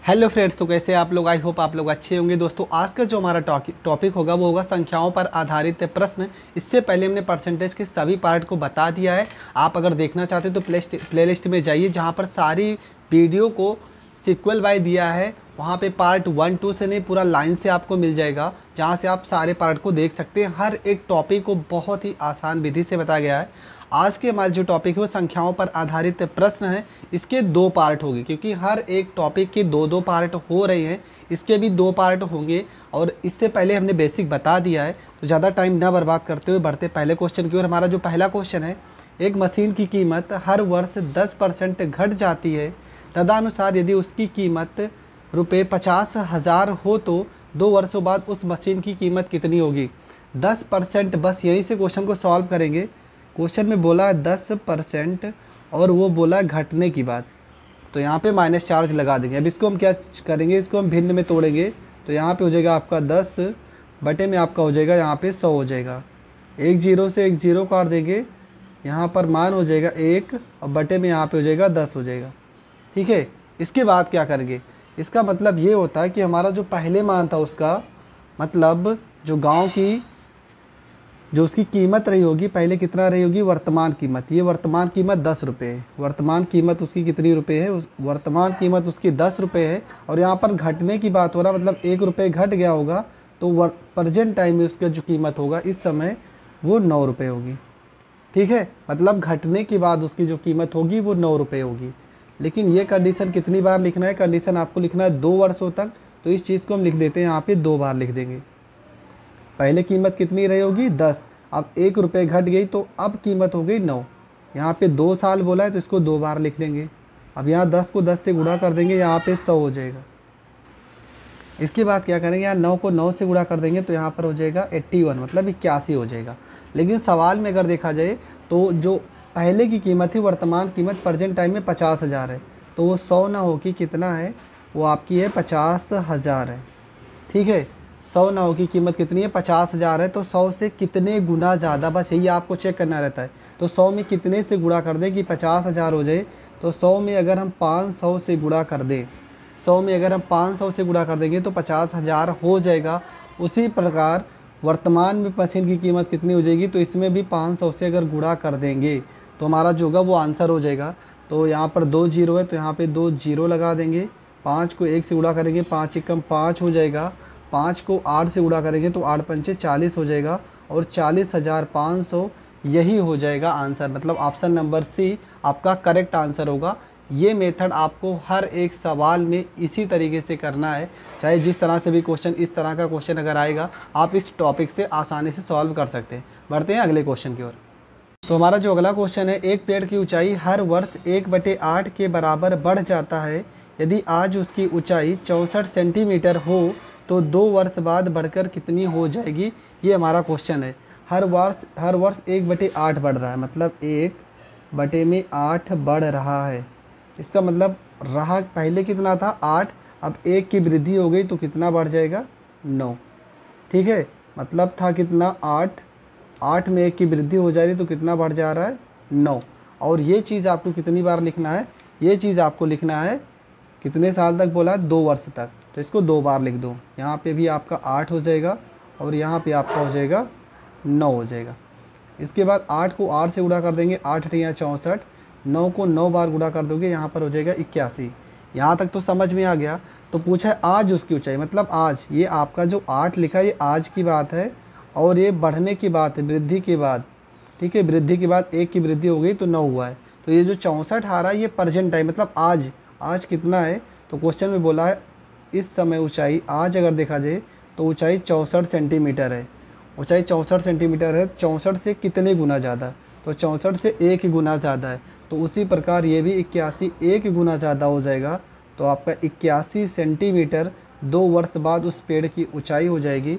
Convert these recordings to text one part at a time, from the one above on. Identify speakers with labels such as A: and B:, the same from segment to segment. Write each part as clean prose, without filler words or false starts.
A: Hello friends, तो कैसे आप लोग? आई होप आप लोग अच्छे होंगे। दोस्तों, आज का जो हमारा टॉपिक होगा वो होगा संख्याओं पर आधारित प्रश्न। इससे पहले हमने परसेंटेज के सभी पार्ट को बता दिया है। आप अगर देखना चाहते हो तो प्लेलिस्ट में जाइए, जहाँ पर सारी वीडियो को सिक्वल वाइज दिया है। वहाँ पे पार्ट 1 2 से नहीं, पूरा लाइन से आपको मिल जाएगा, जहाँ से आप सारे पार्ट को देख सकते हैं। हर एक टॉपिक को बहुत ही आसान विधि से बताया गया है। आज के हमारे जो टॉपिक है वो संख्याओं पर आधारित प्रश्न है। इसके 2 पार्ट होंगे, क्योंकि हर एक टॉपिक के 2-2 पार्ट हो रहे हैं। इसके भी 2 पार्ट होंगे, और इससे पहले हमने बेसिक बता दिया है। तो ज़्यादा टाइम ना बर्बाद करते हुए बढ़ते पहले क्वेश्चन की ओर। हमारा जो पहला क्वेश्चन है, एक मशीन की कीमत हर वर्ष 10% घट जाती है। तदनुसार यदि उसकी कीमत ₹50,000 हो तो 2 वर्षों बाद उस मशीन की कीमत कितनी होगी? 10%, बस यहीं से क्वेश्चन को सॉल्व करेंगे। क्वेश्चन में बोला 10% और वो बोला घटने की बात, तो यहाँ पे माइनस चार्ज लगा देंगे। अब इसको हम क्या करेंगे, इसको हम भिन्न में तोड़ेंगे। तो यहाँ पे हो जाएगा आपका 10 बटे में आपका हो जाएगा यहाँ पे 100 हो जाएगा। एक जीरो से एक जीरो काट देंगे, यहाँ पर मान हो जाएगा 1 और बटे में यहाँ पे हो जाएगा 10 हो जाएगा। ठीक है, इसके बाद क्या करेंगे? इसका मतलब ये होता है कि हमारा जो पहले मान था उसका मतलब जो गांव की जो उसकी कीमत रही होगी पहले कितना रही होगी, वर्तमान कीमत। ये वर्तमान कीमत 10 रुपये है। वर्तमान कीमत उसकी कितनी रुपये है? वर्तमान कीमत उसकी 10 रुपये है। और यहाँ पर घटने की बात हो रहा है, मतलब 1 रुपये घट गया होगा, तो प्रेजेंट टाइम में उसका जो कीमत होगा इस समय वो 9 रुपये होगी। ठीक है, मतलब घटने के बाद उसकी जो कीमत होगी वो 9 रुपये होगी। लेकिन ये कंडीशन कितनी बार लिखना है? कंडीशन आपको लिखना है 2 वर्षों तक। तो इस चीज़ को हम लिख देते हैं यहाँ पे 2 बार लिख देंगे। पहले कीमत कितनी रही होगी? 10। अब 1 रुपये घट गई तो अब कीमत हो गई 9। यहाँ पे 2 साल बोला है तो इसको 2 बार लिख लेंगे। अब यहाँ 10 को 10 से गुणा कर देंगे, यहाँ पे 100 हो जाएगा। इसके बाद क्या करेंगे, यहाँ 9 को 9 से गुणा कर देंगे तो यहाँ पर हो जाएगा 81, मतलब 81 हो जाएगा। लेकिन सवाल में अगर देखा जाए तो जो पहले की कीमत थी, वर्तमान कीमत प्रेजेंट टाइम में 50,000 है, तो वो 100 ना हो कि कितना है, वो आपकी है 50,000 है। ठीक है, 100 नाव की कीमत कितनी है? 50,000 है। तो 100 से कितने गुना ज़्यादा, बस यही आपको चेक करना रहता है। तो 100 में कितने से गुणा कर दें कि 50,000 हो जाए? तो 100 में अगर हम 500 से गुणा कर दें, 100 में अगर हम 500 से गुणा कर देंगे तो 50,000 हो जाएगा। उसी प्रकार वर्तमान में मशीन की कीमत कितनी हो जाएगी? तो इसमें भी 500 से अगर गुणा कर देंगे तो हमारा जो होगा वो आंसर हो जाएगा। तो यहाँ पर 2 जीरो है तो यहाँ पे 2 जीरो लगा देंगे। 5 को 1 से गुणा करेंगे, 5 एकम 5 हो जाएगा। 5 को 8 से गुणा करेंगे तो 8 पंचे 40 हो जाएगा, और 40,500 यही हो जाएगा आंसर। मतलब ऑप्शन नंबर सी आपका करेक्ट आंसर होगा। ये मेथड आपको हर एक सवाल में इसी तरीके से करना है, चाहे जिस तरह से भी क्वेश्चन, इस तरह का क्वेश्चन अगर आएगा आप इस टॉपिक से आसानी से सॉल्व कर सकते हैं। बढ़ते हैं अगले क्वेश्चन की ओर। तो हमारा जो अगला क्वेश्चन है, एक पेड़ की ऊंचाई हर वर्ष 1/8 के बराबर बढ़ जाता है। यदि आज उसकी ऊंचाई 64 सेंटीमीटर हो तो 2 वर्ष बाद बढ़कर कितनी हो जाएगी? ये हमारा क्वेश्चन है। हर वर्ष 1/8 बढ़ रहा है, मतलब 1/8 बढ़ रहा है। इसका मतलब रहा पहले कितना था? 8। अब 1 की वृद्धि हो गई तो कितना बढ़ जाएगा? 9। ठीक है, मतलब था कितना? 8। 8 में 1 की वृद्धि हो जा रही तो कितना बढ़ जा रहा है? 9। और ये चीज़ आपको कितनी बार लिखना है? ये चीज़ आपको लिखना है कितने साल तक बोला है? 2 वर्ष तक। तो इसको 2 बार लिख दो। यहाँ पे भी आपका 8 हो जाएगा और यहाँ पे आपका हो जाएगा 9 हो जाएगा। इसके बाद 8 को 8 से गुणा कर देंगे, 8 × 64। 9 को 9 बार गुणा कर दोगे, यहाँ पर हो जाएगा 81। यहाँ तक तो समझ में आ गया। तो पूछा है आज उसकी ऊंचाई, मतलब आज, ये आपका जो 8 लिखा है ये आज की बात है, और ये बढ़ने की बात है, वृद्धि की बात। ठीक है, वृद्धि के बाद 1 की वृद्धि हो गई तो 9 हुआ है। तो ये जो 64 आ रहा है ये प्रेजेंट टाइम, मतलब आज कितना है? तो क्वेश्चन में बोला है इस समय ऊंचाई, आज अगर देखा जाए तो ऊंचाई 64 सेंटीमीटर है। ऊंचाई 64 सेंटीमीटर है, 64 से कितने गुना ज़्यादा? तो 64 से 1 गुना ज़्यादा है। तो उसी प्रकार ये भी 81 1 गुना ज़्यादा हो जाएगा। तो आपका 81 सेंटीमीटर 2 वर्ष बाद उस पेड़ की ऊंचाई हो जाएगी।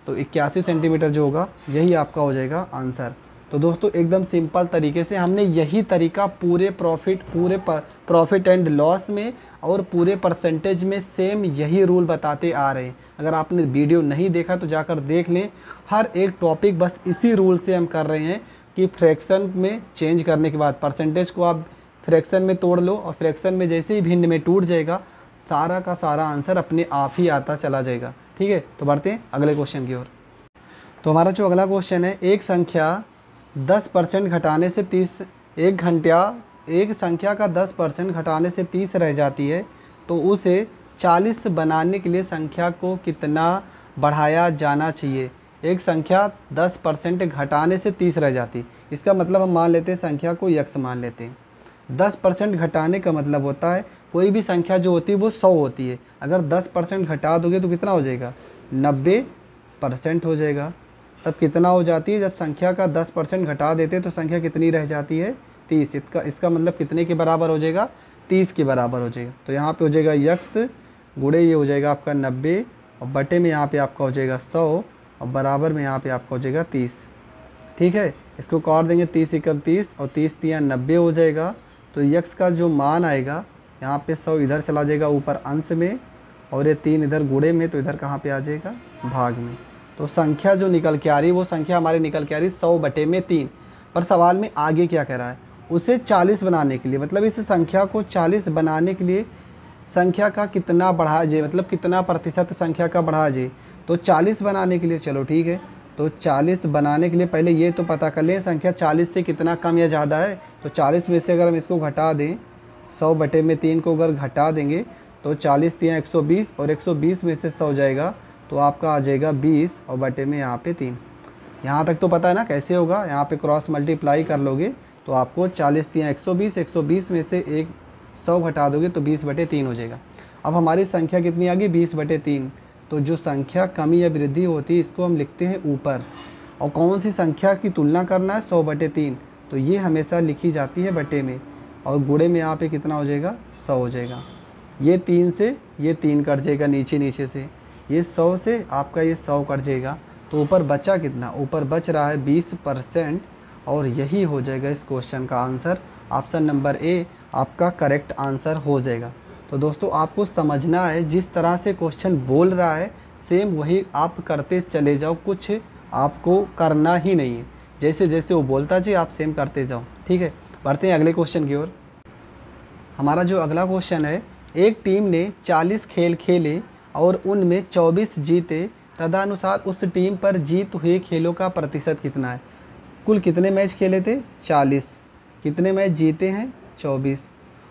A: तो 81 सेंटीमीटर जो होगा यही आपका हो जाएगा आंसर। तो दोस्तों, एकदम सिंपल तरीके से हमने यही तरीका पूरे प्रॉफिट एंड लॉस में और पूरे परसेंटेज में सेम यही रूल बताते आ रहे हैं। अगर आपने वीडियो नहीं देखा तो जाकर देख लें। हर एक टॉपिक बस इसी रूल से हम कर रहे हैं कि फ्रैक्शन में चेंज करने के बाद परसेंटेज को आप फ्रैक्शन में तोड़ लो, और फ्रैक्शन में जैसे ही भिन्न में टूट जाएगा, सारा का सारा आंसर अपने आप ही आता चला जाएगा। ठीक है, तो बढ़ते हैं अगले क्वेश्चन की ओर। तो हमारा जो अगला क्वेश्चन है, एक संख्या 10% घटाने से 30 एक संख्या का 10% घटाने से 30 रह जाती है, तो उसे 40 बनाने के लिए संख्या को कितना बढ़ाया जाना चाहिए। एक संख्या 10% घटाने से 30 रह जाती, इसका मतलब हम मान लेते हैं संख्या को यक्स मान लेते हैं। 10% घटाने का मतलब होता है कोई भी संख्या जो होती है वो 100 होती है, अगर 10% घटा दोगे तो कितना हो जाएगा, 90% हो जाएगा। तब कितना हो जाती है, जब संख्या का 10% घटा देते हैं तो संख्या कितनी रह जाती है, 30। इसका मतलब कितने के बराबर हो जाएगा, 30 के बराबर हो जाएगा। तो यहाँ पे हो जाएगा यक्स गुणे ये हो जाएगा आपका 90 और बटे में यहाँ पे आपका हो जाएगा 100 और बराबर में यहाँ पे आपका हो जाएगा 30। ठीक है, इसको काट देंगे 30 एकम 30 और 30 तिया 90 हो जाएगा। तो यक्स का जो मान आएगा यहाँ पे 100 इधर चला जाएगा ऊपर अंश में और ये 3 इधर गुणे में, तो इधर कहाँ पे आ जाएगा, भाग में। तो संख्या जो निकल के आ रही है वो संख्या हमारी निकल के आ रही है 100 बटे में 3। पर सवाल में आगे क्या कह रहा है, उसे 40 बनाने के लिए, मतलब इस संख्या को 40 बनाने के लिए संख्या का कितना बढ़ाया जाए, मतलब कितना प्रतिशत संख्या का बढ़ाया जाए। तो 40 बनाने के लिए चलो ठीक है, तो 40 बनाने के लिए पहले ये तो पता कर लें संख्या 40 से कितना कम या ज़्यादा है। तो 40 में से अगर हम इसको घटा दें, 100 बटे में 3 को अगर घटा देंगे तो 40 तिया 120 और 120 में से 100 जाएगा तो आपका आ जाएगा 20 और बटे में यहाँ पे 3। यहाँ तक तो पता है ना कैसे होगा, यहाँ पे क्रॉस मल्टीप्लाई कर लोगे तो आपको 40 तिया 120, 120 में से 100 घटा दोगे तो 20 बटे 3 हो जाएगा। अब हमारी संख्या कितनी आ गई, 20 बटे 3। तो जो संख्या कमी या वृद्धि होती है इसको हम लिखते हैं ऊपर, और कौन सी संख्या की तुलना करना है, 100 बटे 3। तो ये हमेशा लिखी जाती है बटे में, और गुणे में यहाँ पे कितना हो जाएगा, 100 हो जाएगा। ये 3 से ये 3 कट जाएगा नीचे से, ये 100 से आपका ये 100 कट जाएगा, तो ऊपर बचा कितना, ऊपर बच रहा है 20%, और यही हो जाएगा इस क्वेश्चन का आंसर। ऑप्शन नंबर ए आपका करेक्ट आंसर हो जाएगा। तो दोस्तों आपको समझना है, जिस तरह से क्वेश्चन बोल रहा है सेम वही आप करते चले जाओ, कुछ आपको करना ही नहीं है, जैसे जैसे वो बोलता जी आप सेम करते जाओ। ठीक है, बढ़ते हैं अगले क्वेश्चन की ओर। हमारा जो अगला क्वेश्चन है, एक टीम ने 40 खेल खेले और उनमें 24 जीते, तदनुसार उस टीम पर जीत हुए खेलों का प्रतिशत कितना है। कुल कितने मैच खेले थे, 40, कितने मैच जीते हैं, 24,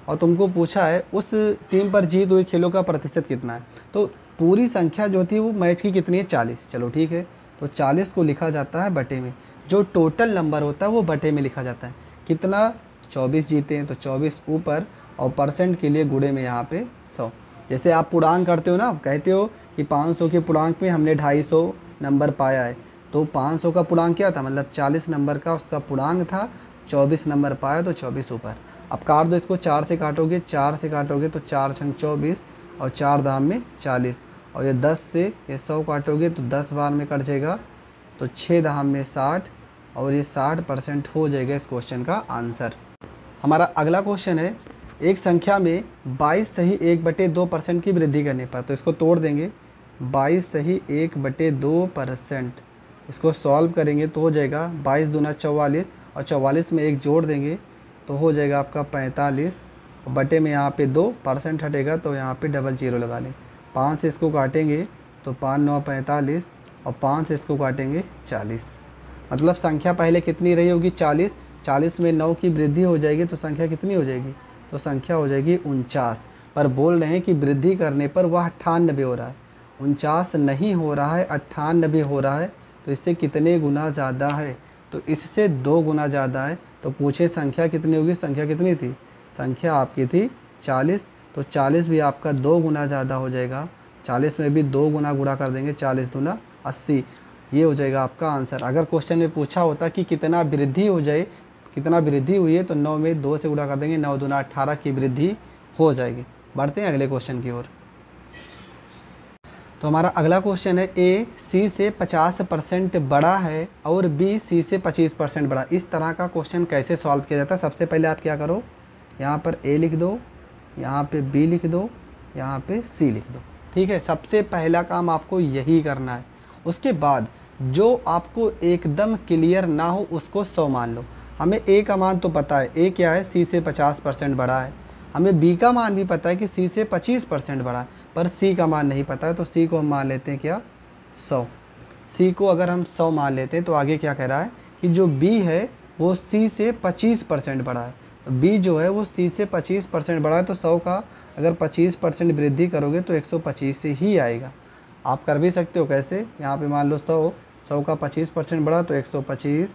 A: और तुमको पूछा है उस टीम पर जीत हुए खेलों का प्रतिशत कितना है। तो पूरी संख्या जो थी वो मैच की कितनी है, 40। चलो ठीक है, तो 40 को लिखा जाता है बटे में, जो टोटल नंबर होता है वो बटे में लिखा जाता है। कितना, 24 जीते हैं तो 24 ऊपर, और परसेंट के लिए गुणे में यहाँ पे 100। जैसे आप पूर्णांक करते हो ना, कहते हो कि 500 के पूर्णांक में हमने 250 नंबर पाया है, तो 500 का पूर्णांक क्या था, मतलब 40 नंबर का उसका पूर्णांक था, 24 नंबर पाया तो 24 ऊपर। अब काट दो इसको, 4 से काटोगे, 4 से काटोगे तो 4 छंग 24 और 4 दाम में 40, और ये 10 से ये 100 काटोगे तो 10 बार में कट जाएगा, तो 6 दाम में 60, और ये 60% हो जाएगा इस क्वेश्चन का आंसर। हमारा अगला क्वेश्चन है, एक संख्या में 22 सही 1/2% की वृद्धि करने पर, तो इसको तोड़ देंगे, 22 सही 1/2%, इसको सॉल्व करेंगे तो हो जाएगा 22 दूना 44, और 44 में 1 जोड़ देंगे तो हो जाएगा आपका 45, और बटे में यहाँ पे 2% हटेगा तो यहाँ पे डबल जीरो लगा लें। 5 से इसको काटेंगे तो 5 9 45, और 5 से इसको काटेंगे 40, मतलब संख्या पहले कितनी रही होगी, 40, 40 में 9 की वृद्धि हो जाएगी तो संख्या कितनी हो जाएगी, तो संख्या हो जाएगी 49। पर बोल रहे हैं कि वृद्धि करने पर वह 98 हो रहा है, 49 नहीं हो रहा है, 98 हो रहा है, तो इससे कितने गुना ज़्यादा है, तो इससे 2 गुना ज़्यादा है। तो पूछे संख्या कितनी होगी, संख्या कितनी थी, संख्या आपकी थी 40, तो 40 भी आपका 2 गुना ज़्यादा हो जाएगा, 40 में भी 2 गुना गुणा कर देंगे, 40 दूना 80, ये हो जाएगा आपका आंसर। अगर क्वेश्चन में पूछा होता कि कितना वृद्धि हो जाए, कितना वृद्धि हुई है, तो 9 में 2 से गुणा कर देंगे, 9 दूना 18 की वृद्धि हो जाएगी। बढ़ते हैं अगले क्वेश्चन की ओर। तो हमारा अगला क्वेश्चन है, ए सी से 50% बड़ा है और बी सी से 25% बड़ा। इस तरह का क्वेश्चन कैसे सॉल्व किया जाता है, सबसे पहले आप क्या करो, यहाँ पर ए लिख दो, यहाँ पे बी लिख दो, यहाँ पे सी लिख दो। ठीक है, सबसे पहला काम आपको यही करना है। उसके बाद जो आपको एकदम क्लियर ना हो उसको 100 मान लो। हमें ए का मान तो पता है, ए क्या है, सी से 50% बड़ा है, हमें बी का मान भी पता है कि सी से 25% बड़ा है, पर सी का मान नहीं पता है, तो सी को हम मान लेते हैं क्या 100। सी को अगर हम 100 मान लेते हैं तो आगे क्या कह रहा है कि जो बी है वो सी से 25% बड़ा है। तो बी जो है वो सी से 25% बड़ा है, तो 100 का अगर 25% वृद्धि करोगे तो 125 से ही आएगा। आप कर भी सकते हो कैसे, यहाँ पे मान लो 100 का 25% बढ़ा तो 125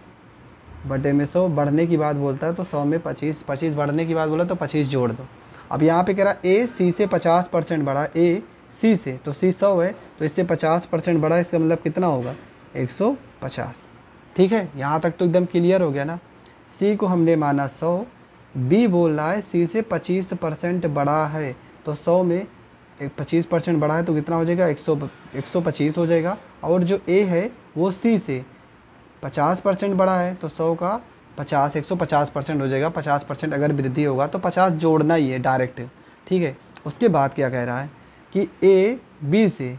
A: बटे में 100, बढ़ने की बात बोलता है तो 100 में 25 बढ़ने की बात बोला तो 25 जोड़ दो। अब यहाँ पे कह रहा ए सी से 50% बढ़ा, ए सी से, तो सी 100 है तो इससे 50% बढ़ा, इसका मतलब कितना होगा 150। ठीक है, यहाँ तक तो एकदम क्लियर हो गया ना। सी को हमने माना 100, बी बोल रहा है सी से 25% बड़ा है, तो 100 में 25% बढ़ा है तो कितना हो जाएगा 125 हो जाएगा। और जो ए है वो सी से 50% बढ़ा है, तो 100 का 150% हो जाएगा। 50% अगर वृद्धि होगा तो 50 जोड़ना ही है डायरेक्ट। ठीक है, उसके बाद क्या कह रहा है कि ए बी से,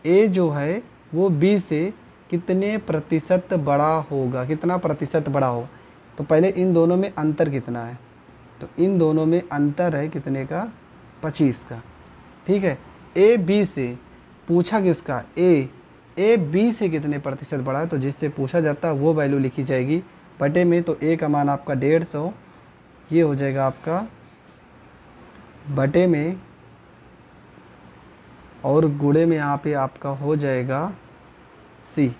A: ए जो है वो बी से कितने प्रतिशत बड़ा होगा, कितना प्रतिशत बड़ा होगा। तो पहले इन दोनों में अंतर कितना है, तो इन दोनों में अंतर है कितने का 25 का। ठीक है, ए बी से पूछा किसका, ए बी से कितने प्रतिशत बढ़ा है, तो जिससे पूछा जाता है वो वैल्यू लिखी जाएगी बटे में। तो ए का मान आपका 150, ये हो जाएगा आपका बटे में, और गुणे में यहाँ पे आपका हो जाएगा सी,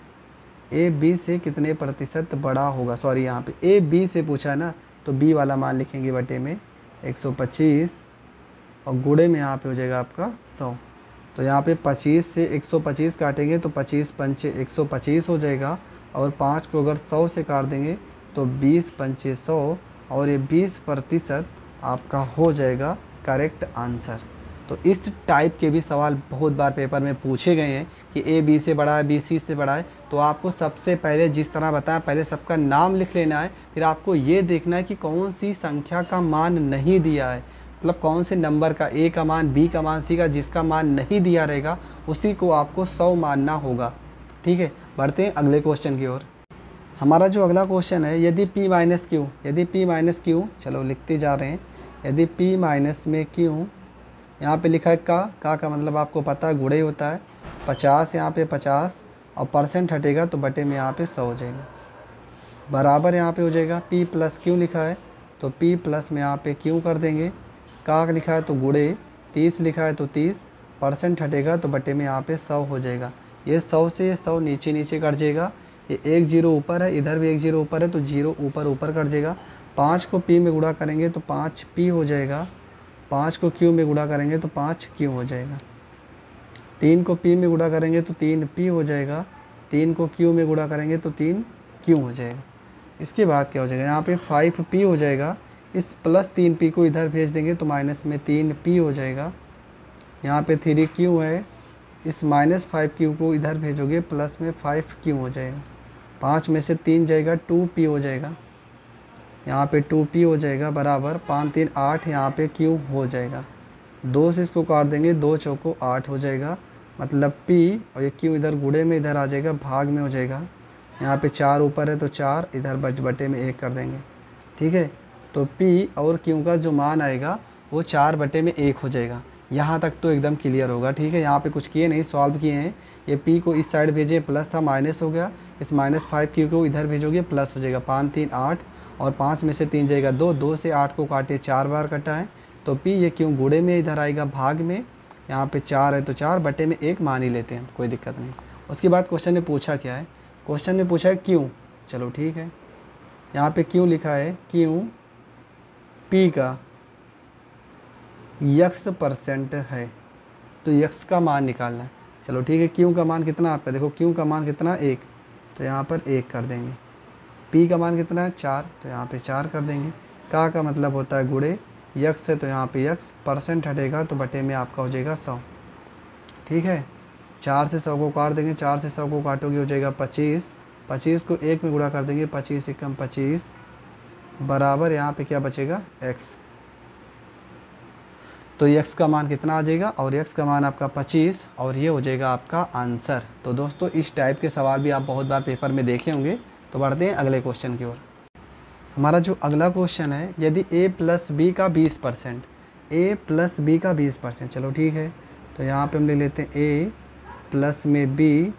A: ए बी से कितने प्रतिशत बड़ा होगा। सॉरी, यहाँ पे ए बी से पूछा है ना, तो बी वाला मान लिखेंगे बटे में 125, और गुणे में यहाँ पे हो जाएगा आपका 100। तो यहाँ पे 25 से 125 काटेंगे तो 25 पंचे 125 हो जाएगा, और 5 को अगर 100 से काट देंगे तो 20 पंचे 100, और ये 20% आपका हो जाएगा करेक्ट आंसर। तो इस टाइप के भी सवाल बहुत बार पेपर में पूछे गए हैं कि ए बी से बड़ा है, बी सी से बड़ा है। तो आपको सबसे पहले जिस तरह बताया, पहले सबका नाम लिख लेना है, फिर आपको ये देखना है कि कौन सी संख्या का मान नहीं दिया है, मतलब कौन से नंबर का, ए का मान, बी का मान, सी का, जिसका मान नहीं दिया रहेगा उसी को आपको 100 मानना होगा। ठीक है, बढ़ते हैं अगले क्वेश्चन की ओर। हमारा जो अगला क्वेश्चन है, यदि p माइनस क्यू, यदि p माइनस क्यू, चलो लिखते जा रहे हैं, यदि p माइनस में क्यू, यहाँ पे लिखा है का मतलब आपको पता है गुणे होता है, 50 यहाँ पे 50 और परसेंट हटेगा तो बटे में यहाँ पे 100 हो जाएगा, बराबर यहाँ पे हो जाएगा p प्लस क्यू लिखा है तो p प्लस में यहाँ पे क्यू कर देंगे, का लिखा है तो गुणे, 30 लिखा है तो 30, परसेंट हटेगा तो बटे में यहाँ पे 100 हो जाएगा। ये 100 से 100 नीचे नीचे कट जाएगा, ये एक जीरो ऊपर है, इधर भी एक जीरो ऊपर है तो जीरो ऊपर ऊपर कट जाएगा। 5 को p में गुणा करेंगे तो 5p हो जाएगा, 5 को q में गुणा करेंगे तो 5q हो जाएगा, 3 को p में गुणा करेंगे तो 3p हो जाएगा, 3 को q में गुणा करेंगे तो 3q हो जाएगा। इसके बाद क्या हो जाएगा, यहाँ पे 5p हो जाएगा, इस प्लस 3p को इधर भेज देंगे तो माइनस में 3p हो जाएगा। यहाँ पे 3q है, इस माइनस 5q को इधर भेजोगे प्लस में 5q हो जाएगा, 5 में से 3 जाएगा 2p हो जाएगा, यहाँ पे 2p हो जाएगा बराबर 5 3 8, यहाँ पे q हो जाएगा। 2 से इसको काट देंगे, 2 चौको 8 हो जाएगा, मतलब p, और ये q इधर गुणे में इधर आ जाएगा, भाग में हो जाएगा। यहाँ पे 4 ऊपर है तो 4 इधर बटे में 1 कर देंगे। ठीक है, तो p और q का जो मान आएगा वो 4 बटे में 1 हो जाएगा। यहाँ तक तो एकदम क्लियर होगा। ठीक है, यहाँ पे कुछ किए नहीं, सॉल्व किए हैं। ये p को इस साइड भेजे, प्लस था माइनस हो गया, इस माइनस 5q को इधर भेजोगे प्लस हो जाएगा, 5 3 8, और 5 में से 3 जाएगा 2, 2 से 8 को काटे 4 बार कटा है तो p, ये क्यों गुणे में इधर आएगा भाग में, यहाँ पे 4 है तो 4 बटे में 1 मान ही लेते हैं, कोई दिक्कत नहीं। उसके बाद क्वेश्चन ने पूछा क्या है, क्वेश्चन ने पूछा है क्यों, चलो ठीक है, यहाँ पे क्यों लिखा है, क्यों p का x% है तो x का मान निकालना है। चलो ठीक है, क्यों का मान कितना आपका, देखो क्यों का मान कितना 1, तो यहाँ पर 1 कर देंगे। p का मान कितना है 4, तो यहाँ पे 4 कर देंगे। का मतलब होता है गुणे, x है तो यहाँ पे x, परसेंट हटेगा तो बटे में आपका हो जाएगा 100। ठीक है, 4 से 100 को काट देंगे, 4 से 100 को काटोगे हो जाएगा 25, 25 को 1 में गुणा कर देंगे, 25 एकम 25, बराबर यहाँ पे क्या बचेगा x। तो x का मान कितना आ जाएगा, और x का मान आपका 25, और ये हो जाएगा आपका आंसर। तो दोस्तों इस टाइप के सवाल भी आप बहुत बार पेपर में देखे होंगे। तो बढ़ते हैं अगले क्वेश्चन की ओर। हमारा जो अगला क्वेश्चन है, यदि a प्लस बी का 20%, a प्लस बी का 20%। चलो ठीक है, तो यहाँ पे हम ले लेते हैं a प्लस में b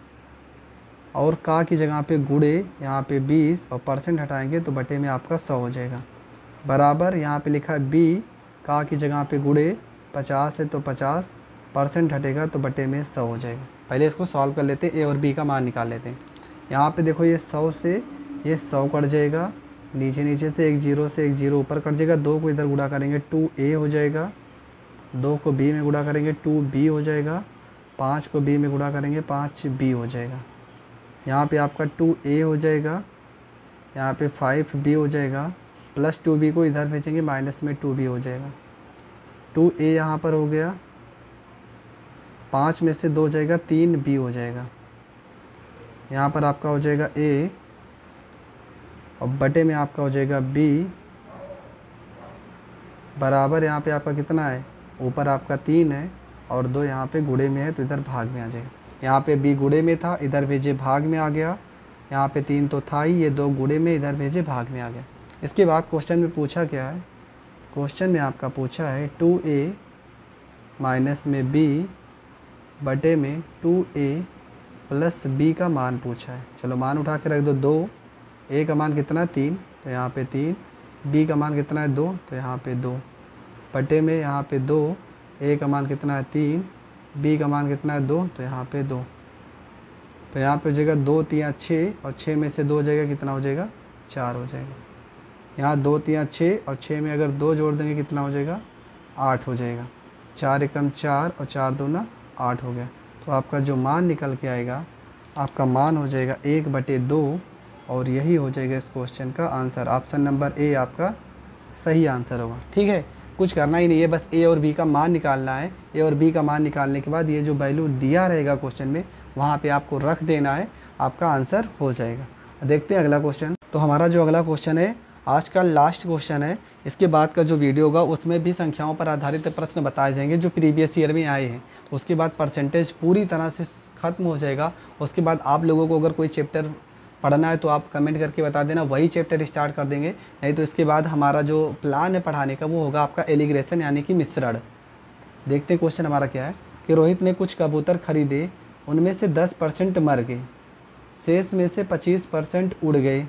A: और का की जगह पे गुड़े यहाँ पे 20 और परसेंट हटाएंगे तो बटे में आपका 100 हो जाएगा। बराबर यहाँ पे लिखा है b का की जगह पे गुड़े 50 है तो 50 परसेंट हटेगा तो बटे में 100 हो जाएगा। पहले इसको सॉल्व कर लेते हैं, a और b का मान निकाल लेते हैं। यहाँ पे देखो ये 100 से ये 100 कट जाएगा, नीचे से एक जीरो से एक जीरो ऊपर कट जाएगा, 2 को इधर गुणा करेंगे 2a हो जाएगा, 2 को b में गुणा करेंगे 2b हो जाएगा, 5 को b में गुणा करेंगे 5b हो जाएगा। यहाँ पे आपका 2a हो जाएगा, यहाँ पे 5b हो जाएगा, प्लस 2b को इधर भेजेंगे माइनस में 2b हो जाएगा। 2a यहाँ पर हो गया, 5 में से 2 जाएगा 3b हो जाएगा। यहाँ पर आपका हो जाएगा a और बटे में आपका हो जाएगा b बराबर यहाँ पे आपका कितना है, ऊपर आपका 3 है और 2 यहाँ पे गुणे में है तो इधर भाग में आ जाएगा। यहाँ पे b गुणे में था, इधर भेजे भाग में आ गया। यहाँ पे 3 तो था ही, ये 2 गुणे में इधर भेजे भाग में आ गया। इसके बाद क्वेश्चन में पूछा क्या है, क्वेश्चन में आपका पूछा है 2a माइनस में b बटे में 2a प्लस b का मान पूछा है। चलो मान उठा के रख दो, 2, a का मान कितना है 3 तो यहाँ पे 3, b का मान कितना है 2 तो यहाँ पे 2 बटे में यहाँ पे 2, a का मान कितना है 3, b का मान कितना है 2 तो यहाँ पे 2। तो यहाँ पे हो जाएगा 2 3 6 और 6 में से 2 हो जाएगा कितना हो जाएगा 4 हो जाएगा। यहाँ 2 3 6 और 6 में अगर 2 जोड़ देंगे कितना हो जाएगा 8 हो जाएगा। 4 एकम 4 और 4 दूना 8 हो गया। तो आपका जो मान निकल के आएगा, आपका मान हो जाएगा 1/2 और यही हो जाएगा इस क्वेश्चन का आंसर। ऑप्शन नंबर ए आपका सही आंसर होगा। ठीक है, कुछ करना ही नहीं है, बस ए और बी का मान निकालना है। ए और बी का मान निकालने के बाद ये जो वैल्यू दिया रहेगा क्वेश्चन में वहाँ पे आपको रख देना है, आपका आंसर हो जाएगा। देखते हैं अगला क्वेश्चन। तो हमारा जो अगला क्वेश्चन है आज का लास्ट क्वेश्चन है। इसके बाद का जो वीडियो होगा उसमें भी संख्याओं पर आधारित प्रश्न बताए जाएंगे जो प्रीवियस ईयर में आए हैं। तो उसके बाद परसेंटेज पूरी तरह से ख़त्म हो जाएगा। उसके बाद आप लोगों को अगर कोई चैप्टर पढ़ना है तो आप कमेंट करके बता देना, वही चैप्टर स्टार्ट कर देंगे। नहीं तो इसके बाद हमारा जो प्लान है पढ़ाने का वो होगा आपका एलिग्रेशन यानी कि मिश्रण। देखते हैं क्वेश्चन हमारा क्या है कि रोहित ने कुछ कबूतर खरीदे, उनमें से 10% मर गए, शेष में से 25% उड़ गए।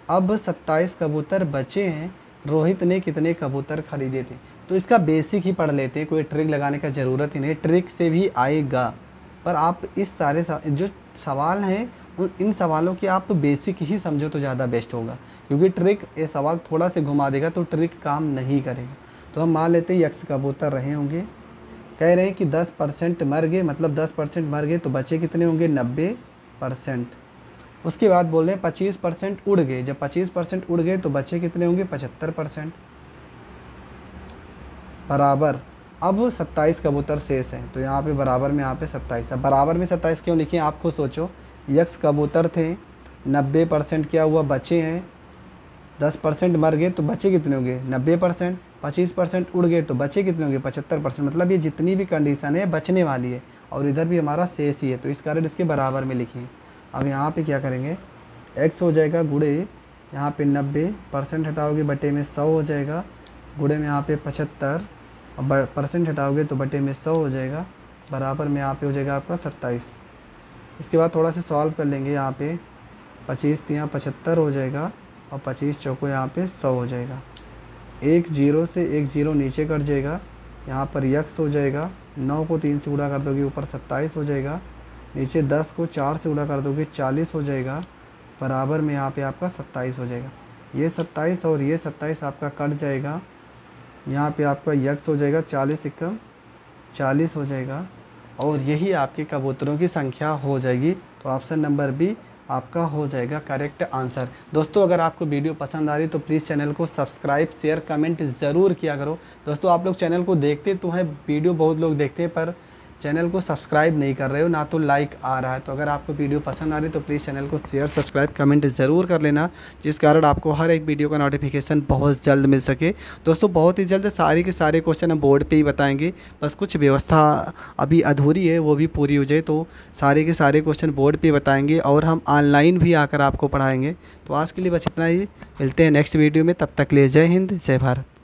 A: अब 27 कबूतर बचे हैं, रोहित ने कितने कबूतर खरीदे थे। तो इसका बेसिक ही पढ़ लेते हैं, कोई ट्रिक लगाने का ज़रूरत ही नहीं, ट्रिक से भी आएगा। पर आप इस सारे जो सवाल हैं इन सवालों की आप बेसिक ही समझो तो ज़्यादा बेस्ट होगा, क्योंकि ट्रिक ये सवाल थोड़ा से घुमा देगा तो ट्रिक काम नहीं करेगा। तो हम मान लेते हैं x कबूतर रहे होंगे, कह रहे हैं कि 10% मर गए, मतलब 10% मर गए तो बचे कितने होंगे 90%। उसके बाद बोल रहे हैं 25% उड़ गए, जब 25% उड़ गए तो बचे कितने होंगे 75% बराबर। अब 27 कबूतर शेष हैं तो यहाँ पे बराबर में यहाँ पे 27। अब बराबर में 27 क्यों लिखे आप खुद सोचो। x कबूतर थे, 90% क्या हुआ बचे हैं, 10% मर गए तो बचे कितने होंगे 90%, 25% उड़ गए तो बचे कितने होंगे 75%। मतलब ये जितनी भी कंडीशन है बचने वाली है और इधर भी हमारा शेष ही है, तो इस कारण इसके बराबर में लिखिए। अब यहाँ पे क्या करेंगे, x हो जाएगा गुड़े यहाँ पे 90% हटाओगे बटे में 100 हो जाएगा, गुड़े में यहाँ पे 75 और परसेंट हटाओगे तो बटे में 100 हो जाएगा, बराबर में यहाँ पे हो जाएगा आपका 27। इसके बाद थोड़ा सा सॉल्व कर लेंगे, यहाँ पे 25 3 75 हो जाएगा और 25 चौको यहाँ पे 100 हो जाएगा। एक जीरो से एक जीरो नीचे कट जाएगा, यहाँ पर x हो जाएगा, 9 को 3 से गुणा कर दोगे ऊपर 27 हो जाएगा, नीचे 10 को 4 से गुणा कर दोगे 40 हो जाएगा, बराबर में यहाँ पे आपका 27 हो जाएगा। ये 27 और ये 27 आपका कट जाएगा, यहाँ पे आपका x हो जाएगा 40 एकम 40 हो जाएगा और यही आपके कबूतरों की संख्या हो जाएगी। तो ऑप्शन नंबर बी आपका हो जाएगा करेक्ट आंसर। दोस्तों अगर आपको वीडियो पसंद आ रही तो प्लीज़ चैनल को सब्सक्राइब शेयर कमेंट ज़रूर किया करो। दोस्तों आप लोग चैनल को देखते तो हैं, वीडियो बहुत लोग देखते हैं पर चैनल को सब्सक्राइब नहीं कर रहे हो, ना तो लाइक आ रहा है। तो अगर आपको वीडियो पसंद आ रही तो प्लीज़ चैनल को शेयर सब्सक्राइब कमेंट ज़रूर कर लेना, जिस कारण आपको हर एक वीडियो का नोटिफिकेशन बहुत जल्द मिल सके। दोस्तों बहुत ही जल्द सारे के सारे क्वेश्चन हम बोर्ड पे ही बताएंगे, बस कुछ व्यवस्था अभी अधूरी है वो भी पूरी हो जाए तो सारे के सारे क्वेश्चन बोर्ड पर बताएँगे और हम ऑनलाइन भी आकर आपको पढ़ाएँगे। तो आज के लिए बस इतना ही, मिलते हैं नेक्स्ट वीडियो में, तब तक ले जय हिंद जय भारत।